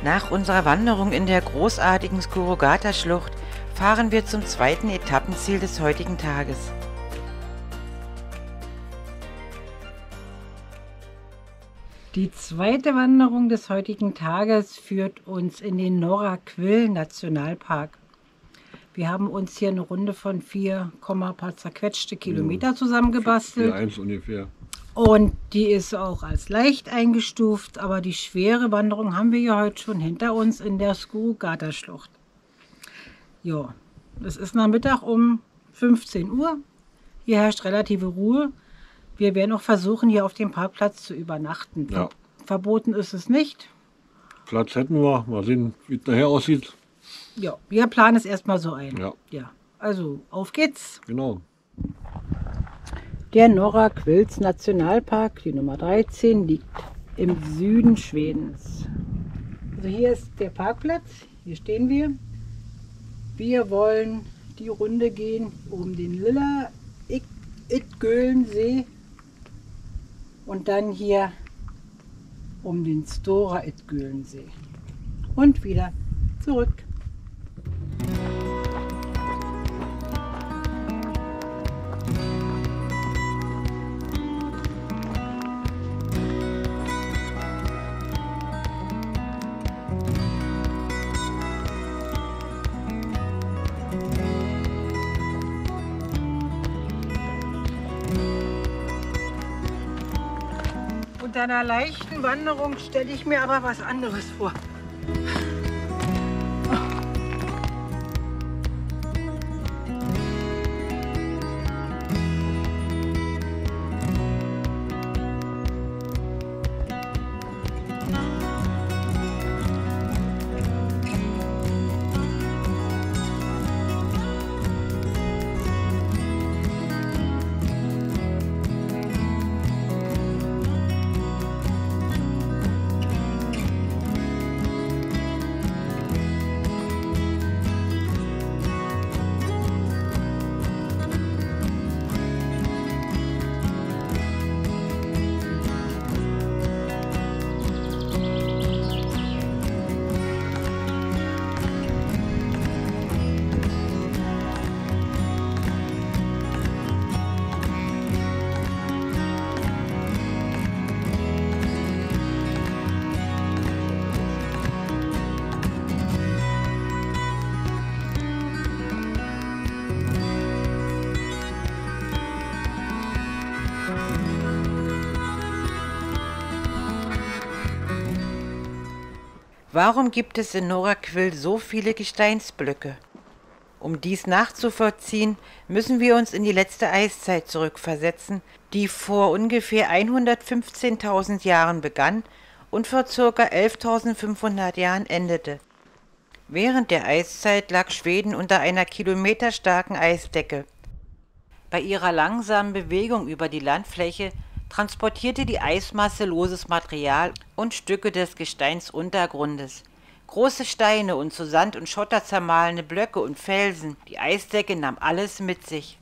Nach unserer Wanderung in der großartigen Skuru-Gata-Schlucht fahren wir zum zweiten Etappenziel des heutigen Tages. Die zweite Wanderung des heutigen Tages führt uns in den Norra-Kvill-Nationalpark. Wir haben uns hier eine Runde von 4, paar zerquetschte Kilometer zusammengebastelt. 4,1 ungefähr. Und die ist auch als leicht eingestuft, aber die schwere Wanderung haben wir ja heute schon hinter uns in der Skuru-Gata-Schlucht. Ja, es ist Nachmittag um 15 Uhr. Hier herrscht relative Ruhe. Wir werden auch versuchen, hier auf dem Parkplatz zu übernachten. Ja. Verboten ist es nicht. Platz hätten wir. Mal sehen, wie es nachher aussieht. Ja, wir planen es erstmal so ein. Ja. Also, auf geht's. Genau. Der Norra-Kvills Nationalpark, die Nummer 13, liegt im Süden Schwedens. Also hier ist der Parkplatz, hier stehen wir. Wir wollen die Runde gehen um den Lilla Idgölnsee und dann hier um den Stora Idgölnsee und wieder zurück. Unter einer leichten Wanderung stelle ich mir aber was anderes vor. Warum gibt es in Norra-Kvill so viele Gesteinsblöcke? Um dies nachzuvollziehen, müssen wir uns in die letzte Eiszeit zurückversetzen, die vor ungefähr 115.000 Jahren begann und vor ca. 11.500 Jahren endete. Während der Eiszeit lag Schweden unter einer kilometerstarken Eisdecke. Bei ihrer langsamen Bewegung über die Landfläche transportierte die Eismasse loses Material und Stücke des Gesteinsuntergrundes. Große Steine und zu Sand und Schotter zermahlene Blöcke und Felsen, die Eisdecke nahm alles mit sich.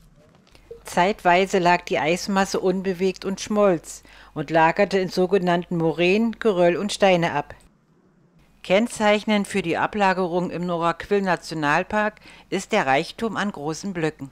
Zeitweise lag die Eismasse unbewegt und schmolz und lagerte in sogenannten Moränen, Geröll und Steine ab. Kennzeichnend für die Ablagerung im Norra-Kvill-Nationalpark ist der Reichtum an großen Blöcken.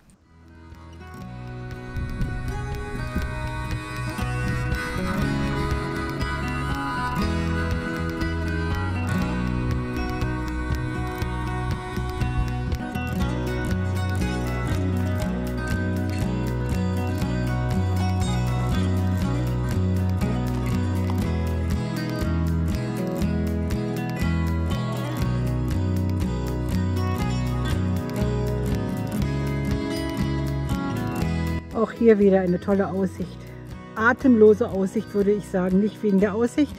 Auch hier wieder eine tolle Aussicht. Atemlose Aussicht würde ich sagen, nicht wegen der Aussicht,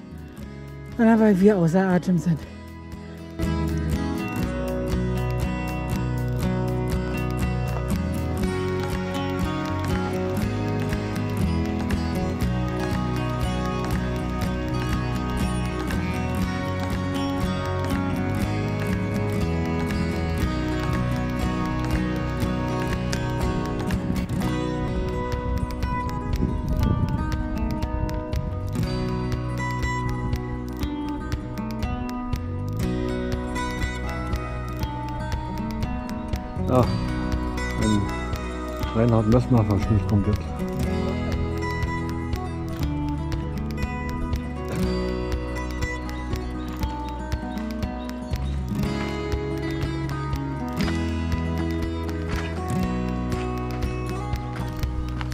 sondern weil wir außer Atem sind. Ja, ein Reinhard Messner verschmiert komplett.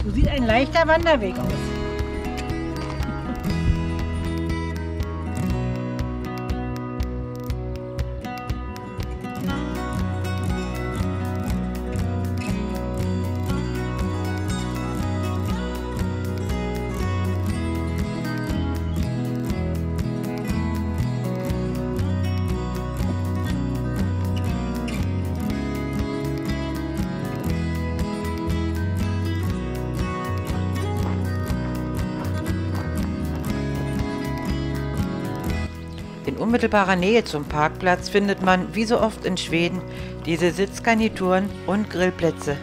So sieht ein leichter Wanderweg aus. In unmittelbarer Nähe zum Parkplatz findet man, wie so oft in Schweden, diese Sitzgarnituren und Grillplätze.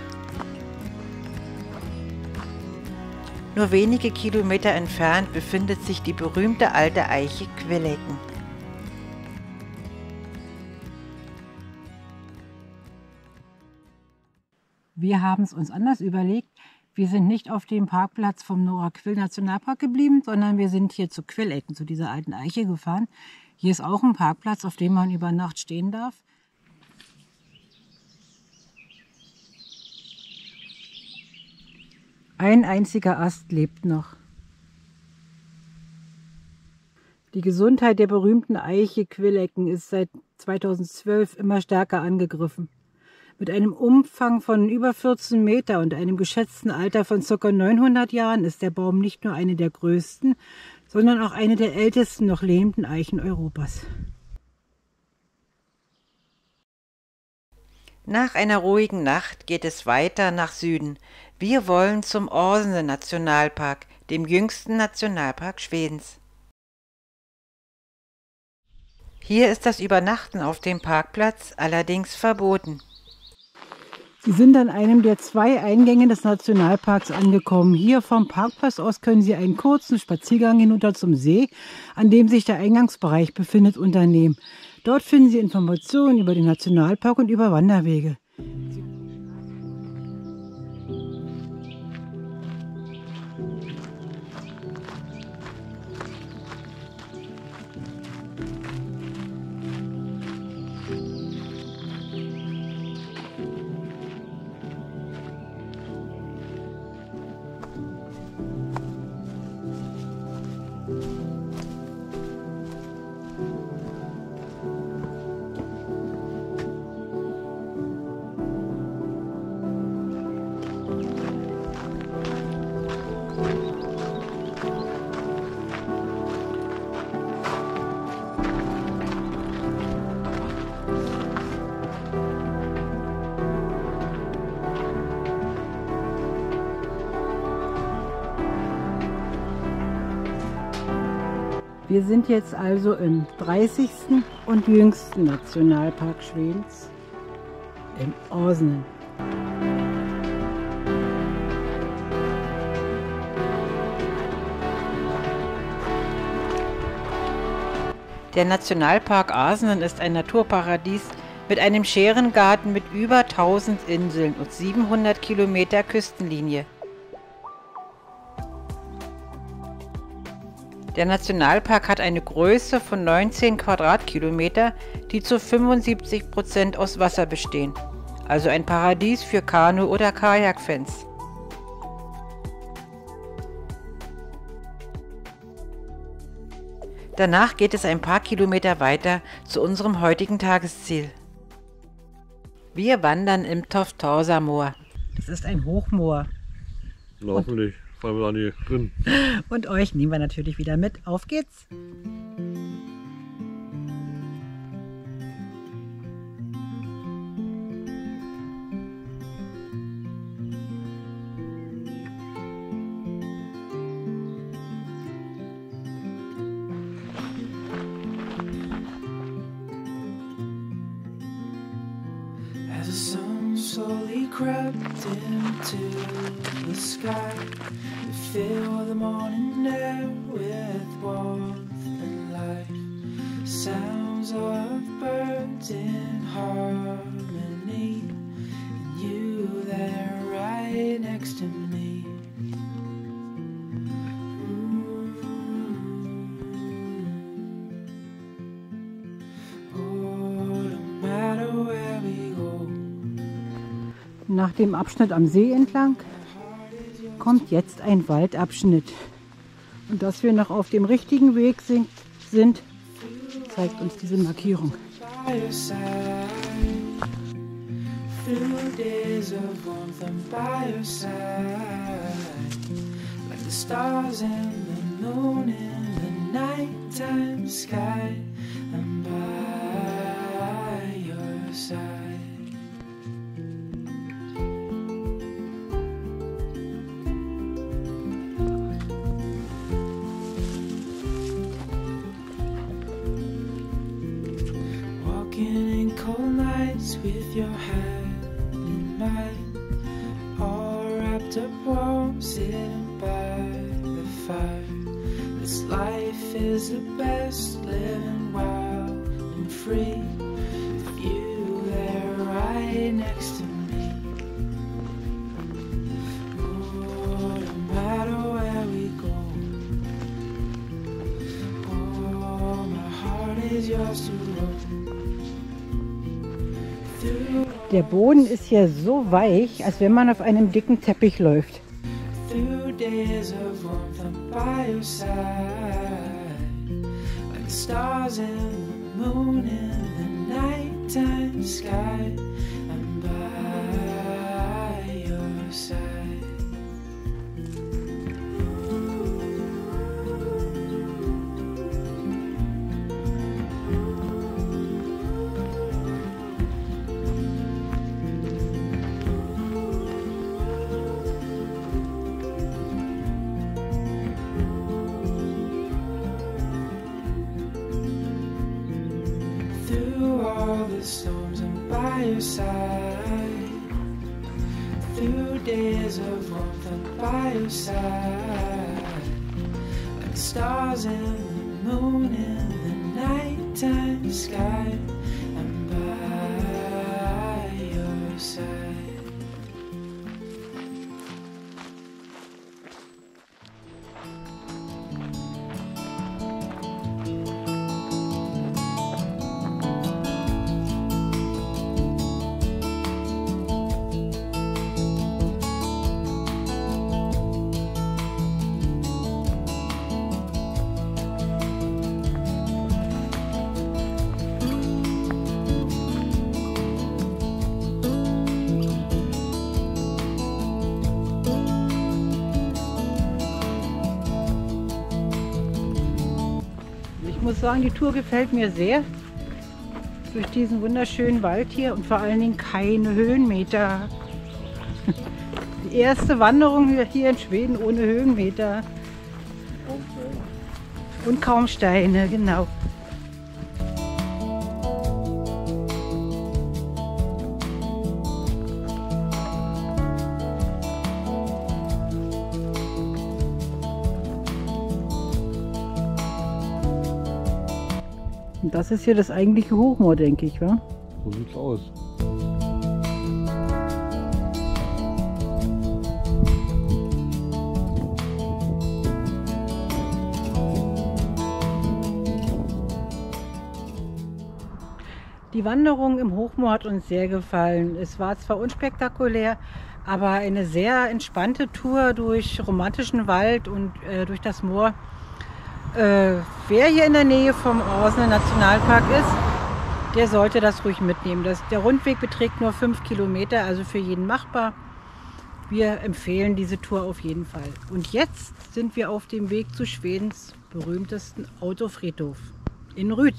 Nur wenige Kilometer entfernt befindet sich die berühmte alte Eiche Kvillecken. Wir haben es uns anders überlegt. Wir sind nicht auf dem Parkplatz vom Norra-Kvill-Nationalpark geblieben, sondern wir sind hier zu Kvillecken, zu dieser alten Eiche gefahren. Hier ist auch ein Parkplatz, auf dem man über Nacht stehen darf. Ein einziger Ast lebt noch. Die Gesundheit der berühmten Eiche Kvillecken ist seit 2012 immer stärker angegriffen. Mit einem Umfang von über 14 Meter und einem geschätzten Alter von ca. 900 Jahren ist der Baum nicht nur eine der größten, sondern auch eine der ältesten noch lebenden Eichen Europas. Nach einer ruhigen Nacht geht es weiter nach Süden. Wir wollen zum Åsnen-Nationalpark, dem jüngsten Nationalpark Schwedens. Hier ist das Übernachten auf dem Parkplatz allerdings verboten. Sie sind an einem der 2 Eingänge des Nationalparks angekommen. Hier vom Parkplatz aus können Sie einen kurzen Spaziergang hinunter zum See, an dem sich der Eingangsbereich befindet, unternehmen. Dort finden Sie Informationen über den Nationalpark und über Wanderwege. Wir sind jetzt also im 30. und jüngsten Nationalpark Schwedens, im Åsnen. Der Nationalpark Åsnen ist ein Naturparadies mit einem Scherengarten mit über 1000 Inseln und 700 Kilometer Küstenlinie. Der Nationalpark hat eine Größe von 19 Quadratkilometer, die zu 75% aus Wasser bestehen. Also ein Paradies für Kanu- oder Kajakfans. Danach geht es ein paar Kilometer weiter zu unserem heutigen Tagesziel. Wir wandern im Toftorsamoor. Das ist ein Hochmoor. Na, hoffentlich fallen wir da nicht drin. Und euch nehmen wir natürlich wieder mit. Auf geht's! As the sun slowly crept into the sky, to fill the morning air with warmth and life. Sounds of birds in harmony Nach dem Abschnitt am See entlang kommt jetzt ein Waldabschnitt. Und dass wir noch auf dem richtigen Weg sind, zeigt uns diese Markierung. by your side. Through days of warmth, I'm by your side. Like the stars and the moon in the nighttime sky. I'm by your side. Walking in cold nights with your hand in mine, all wrapped up warm, sitting by the fire. This life is the best, living wild and free, with you there right next to me. Oh, no matter where we go, oh, my heart is yours to hold. Der Boden ist hier so weich, als wenn man auf einem dicken Teppich läuft. Through days of warmth, I'm by your side. Like the stars and the moon in the nighttime sky. I'm by your side. Through all the storms, I'm by your side. Through days of warmth, I'm by your side. Like the stars and the moon in the nighttime sky. I'm by your side. Ich muss sagen, die Tour gefällt mir sehr. Durch diesen wunderschönen Wald hier und vor allen Dingen keine Höhenmeter. Die erste Wanderung hier in Schweden ohne Höhenmeter. Und kaum Steine, genau. Und das ist hier das eigentliche Hochmoor, denke ich, wa? So sieht's aus. Die Wanderung im Hochmoor hat uns sehr gefallen. Es war zwar unspektakulär, aber eine sehr entspannte Tour durch romantischen Wald und durch das Moor. Wer hier in der Nähe vom Orsener Nationalpark ist, der sollte das ruhig mitnehmen. Der Rundweg beträgt nur 5 Kilometer, also für jeden machbar. Wir empfehlen diese Tour auf jeden Fall. Und jetzt sind wir auf dem Weg zu Schwedens berühmtesten Autofriedhof in Ryd.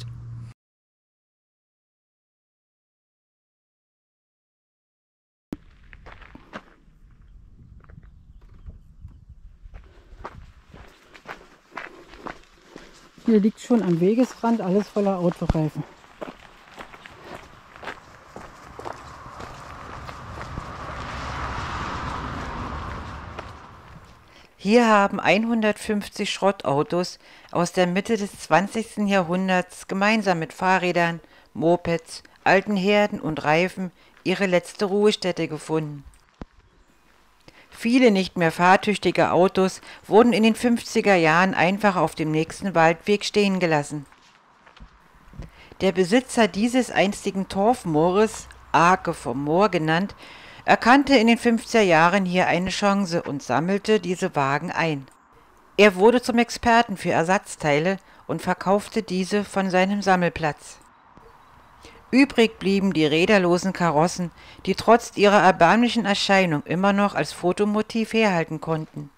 Hier liegt schon am Wegesrand alles voller Autoreifen. Hier haben 150 Schrottautos aus der Mitte des 20. Jahrhunderts gemeinsam mit Fahrrädern, Mopeds, alten Herden und Reifen ihre letzte Ruhestätte gefunden. Viele nicht mehr fahrtüchtige Autos wurden in den 50er Jahren einfach auf dem nächsten Waldweg stehen gelassen. Der Besitzer dieses einstigen Torfmoores, Ake vom Moor genannt, erkannte in den 50er Jahren hier eine Chance und sammelte diese Wagen ein. Er wurde zum Experten für Ersatzteile und verkaufte diese von seinem Sammelplatz. Übrig blieben die räderlosen Karossen, die trotz ihrer erbärmlichen Erscheinung immer noch als Fotomotiv herhalten konnten.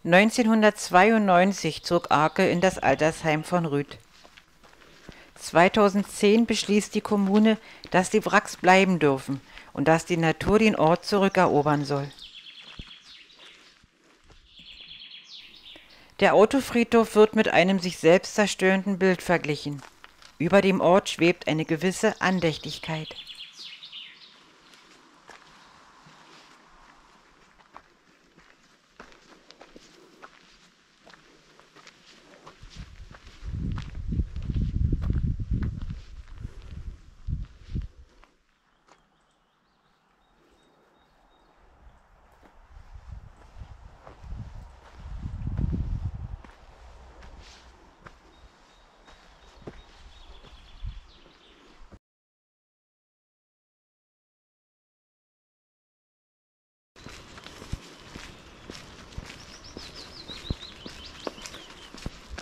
(1992) zog Arke in das Altersheim von Rüth. 2010 beschließt die Kommune, dass die Wracks bleiben dürfen und dass die Natur den Ort zurückerobern soll. Der Autofriedhof wird mit einem sich selbst zerstörenden Bild verglichen. Über dem Ort schwebt eine gewisse Andächtigkeit.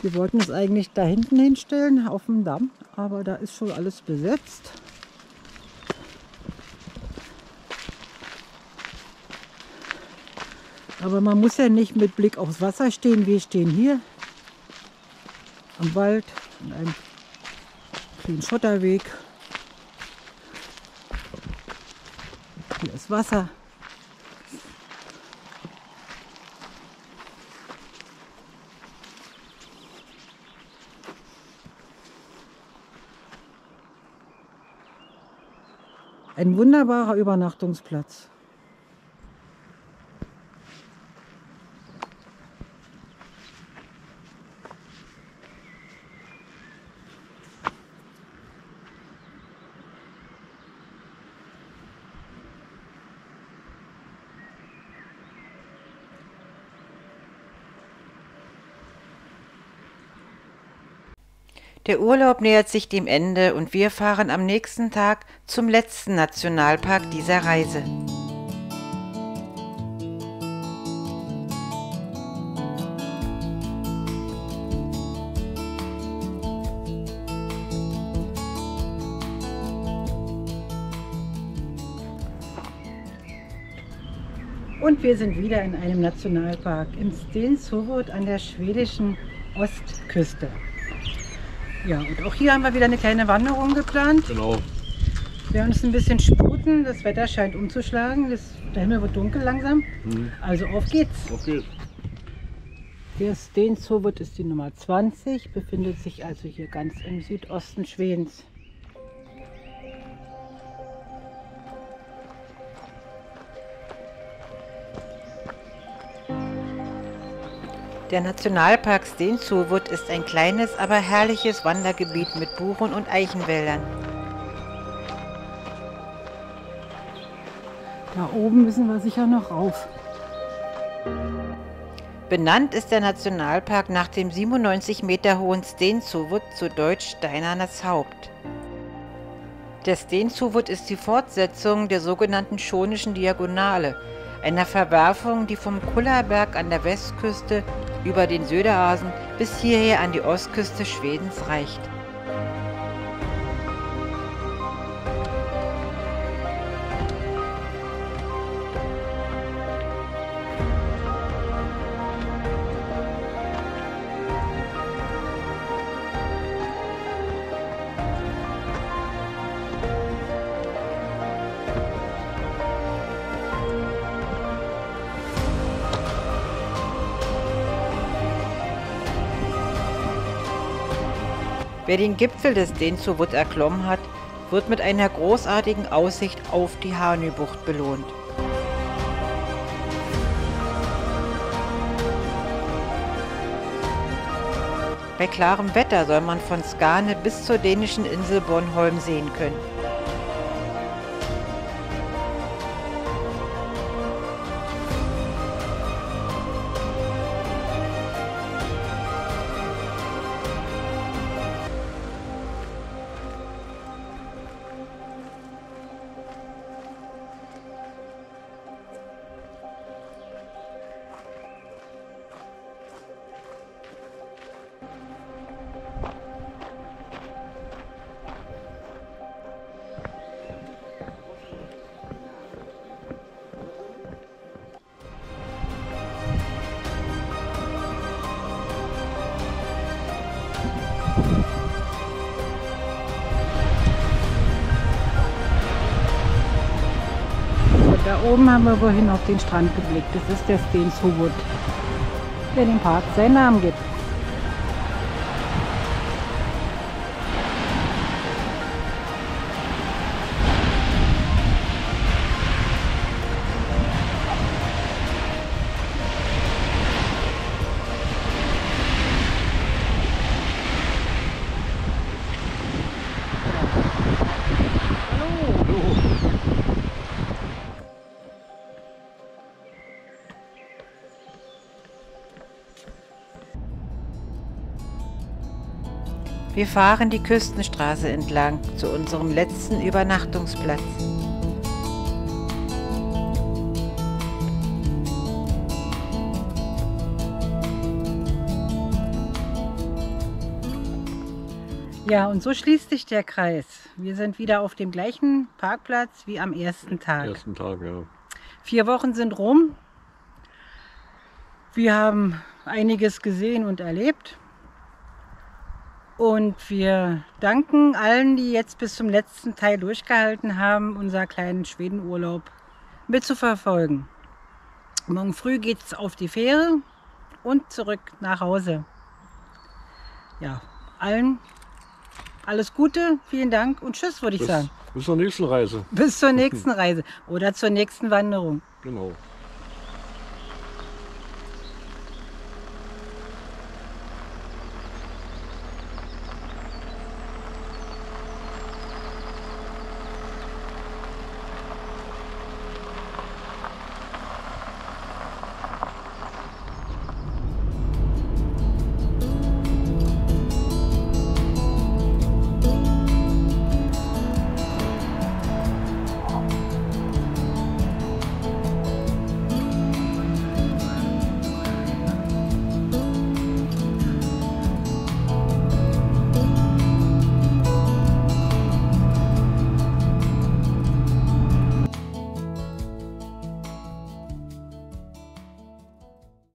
Wir wollten es eigentlich da hinten hinstellen, auf dem Damm, aber da ist schon alles besetzt. Aber man muss ja nicht mit Blick aufs Wasser stehen. Wir stehen hier am Wald, an einem kleinen Schotterweg. Hier ist Wasser. Ein wunderbarer Übernachtungsplatz. Der Urlaub nähert sich dem Ende und wir fahren am nächsten Tag zum letzten Nationalpark dieser Reise. Und wir sind wieder in einem Nationalpark, im Stenshoved an der schwedischen Ostküste. Ja, und auch hier haben wir wieder eine kleine Wanderung geplant. Genau. Wir werden uns ein bisschen sputen, das Wetter scheint umzuschlagen, der Himmel wird dunkel langsam. Also auf geht's. Auf geht's. Der Stenshoved ist die Nummer 20, befindet sich also hier ganz im Südosten Schwedens. Der Nationalpark Stenshoved ist ein kleines, aber herrliches Wandergebiet mit Buchen- und Eichenwäldern. Da oben müssen wir sicher noch rauf. Benannt ist der Nationalpark nach dem 97 Meter hohen Stenshoved, zu Deutsch Steinernes Haupt. Der Stenshoved ist die Fortsetzung der sogenannten Schonischen Diagonale, einer Verwerfung, die vom Kullaberg an der Westküste über den Söderhasen bis hierher an die Ostküste Schwedens reicht. Wer den Gipfel des Stenshoved erklommen hat, wird mit einer großartigen Aussicht auf die Hanöbucht belohnt. Bei klarem Wetter soll man von Skane bis zur dänischen Insel Bornholm sehen können. Und da oben haben wir vorhin auf den Strand geblickt. Das ist der Stenshuwood, der dem Park seinen Namen gibt. Wir fahren die Küstenstraße entlang zu unserem letzten Übernachtungsplatz. Ja, und so schließt sich der Kreis. Wir sind wieder auf dem gleichen Parkplatz wie am ersten Tag. Ersten Tag, ja. 4 Wochen sind rum. Wir haben einiges gesehen und erlebt. Und wir danken allen, die jetzt bis zum letzten Teil durchgehalten haben, unser kleinen Schwedenurlaub mitzuverfolgen. Morgen früh geht es auf die Fähre und zurück nach Hause. Ja, allen alles Gute, vielen Dank und tschüss, würde ich sagen. Bis zur nächsten Reise. Bis zur nächsten Reise oder zur nächsten Wanderung. Genau.